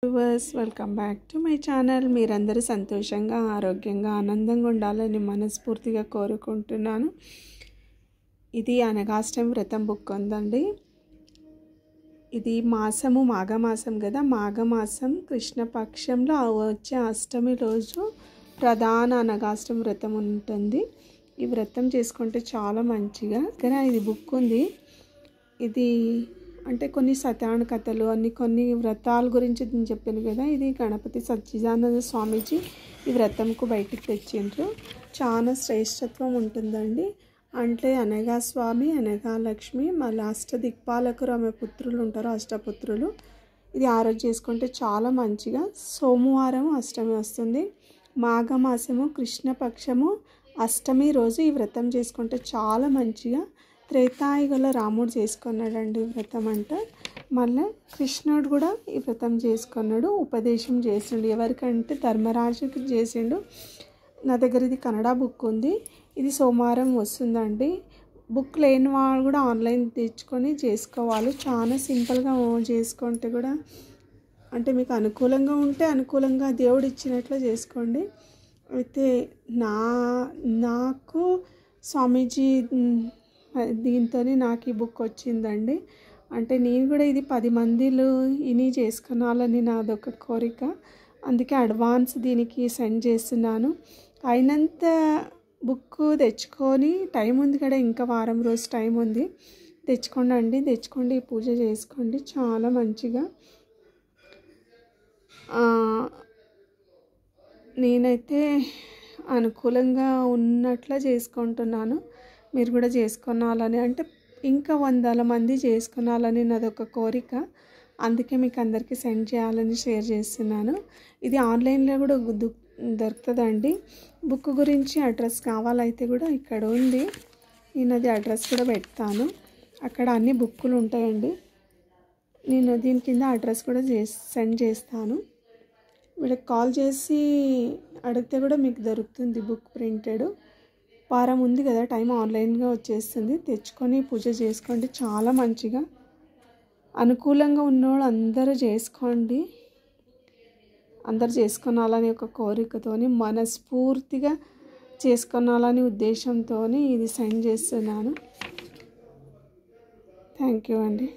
Viewers welcome back to my channel. మీరందరూ సంతోషంగా ఆరోగ్యంగా ఆనందంగా ఉండాలని మనస్ఫూర్తిగా కోరుకుంటున్నాను. ఇది అనగాష్టమి వ్రతం బుక్ ఉందండి. ఇది మాఘమాసం కదా, మాఘమాసం కృష్ణపక్షంలో వచ్చే అష్టమి రోజు ప్రధాన అనగాష్టమి వ్రతం ఉంటుంది. ఈ వ్రతం చేసుకుంటే చాలా మంచిగా. కానీ ఇది బుక్ ఉంది. ఇది అంటే కొన్ని సత్యాన కథలు కొన్ని వ్రతాల గురించి నేను చెప్పాను కదా. ఇది గణపతి సచ్చిదానంద స్వామీజీ ఈ వ్రతంకు బయటికి తెచ్చిండ్రు. చాలా శ్రేష్టత్వం ఉంటుందండి. అంటే అనగా స్వామి, అనగా లక్ష్మి, మళ్ళీ అష్టదిక్పాలకులు ఆమె పుత్రులు ఉంటారు, అష్టపుత్రులు. ఇది ఆ రోజు చేసుకుంటే చాలా మంచిగా. సోమవారం అష్టమి వస్తుంది. మాఘమాసము కృష్ణపక్షము అష్టమి రోజు ఈ వ్రతం చేసుకుంటే చాలా మంచిగా. త్రేతాయుగంలో రాముడు చేసుకున్నాడండి ఈ వ్రతం అంట. మళ్ళీ కృష్ణుడు కూడా ఈ వ్రతం చేసుకున్నాడు, ఉపదేశం చేసిండు. ఎవరికంటే ధర్మరాజుకి చేసిండు. నా దగ్గర ఇది కన్నడ బుక్ ఉంది. ఇది సోమవారం వస్తుందండి. బుక్ లేని వాళ్ళు కూడా ఆన్లైన్ తెచ్చుకొని చేసుకోవాలి. చాలా సింపుల్గా చేసుకుంటే కూడా అంటే మీకు అనుకూలంగా ఉంటే అనుకూలంగా దేవుడు ఇచ్చినట్లు చేసుకోండి. అయితే నాకు స్వామీజీ దీంతో నాకు ఈ బుక్ వచ్చిందండి. అంటే నేను కూడా ఇది 10 మందిలో ఇని చేసుకున్నాలని నాదొక కోరిక. అందుకే అడ్వాన్స్ దీనికి సెండ్ చేస్తున్నాను. అయినంత బుక్ తెచ్చుకొని, టైం ఉంది కదా, ఇంకా వారం రోజు టైం ఉంది, తెచ్చుకోండి. ఈ పూజ చేసుకోండి చాలా మంచిగా. నేనైతే అనుకూలంగా ఉన్నట్లా చేసుకుంటున్నాను. మీరు కూడా చేసుకున్నాలని, అంటే ఇంకా 100 మంది చేసుకున్నాలని నాదొక కోరిక. అందుకే మీకు అందరికీ సెండ్ చేయాలని షేర్ చేస్తున్నాను. ఇది ఆన్లైన్లో కూడా దొరుకుతుందండి. బుక్ గురించి అడ్రస్ కావాలైతే కూడా ఇక్కడ ఉంది. నేను అది అడ్రస్ కూడా పెడతాను. అక్కడ అన్ని బుక్కులు ఉంటాయండి. నేను దీని కింద అడ్రస్ కూడా సెండ్ చేస్తాను. వీళ్ళకి కాల్ చేసి అడిగితే కూడా మీకు దొరుకుతుంది బుక్ ప్రింటెడ్. వారం ఉంది కదా టైం, ఆన్లైన్గా వచ్చేస్తుంది. తెచ్చుకొని పూజ చేసుకోండి చాలా మంచిగా. అనుకూలంగా ఉన్నవాళ్ళు అందరూ చేసుకోండి. అందరు చేసుకున్నాలని ఒక కోరికతోని, మనస్ఫూర్తిగా చేసుకున్నాలని ఉద్దేశంతో ఇది సెండ్ చేస్తున్నాను. థ్యాంక్ యూ అండి.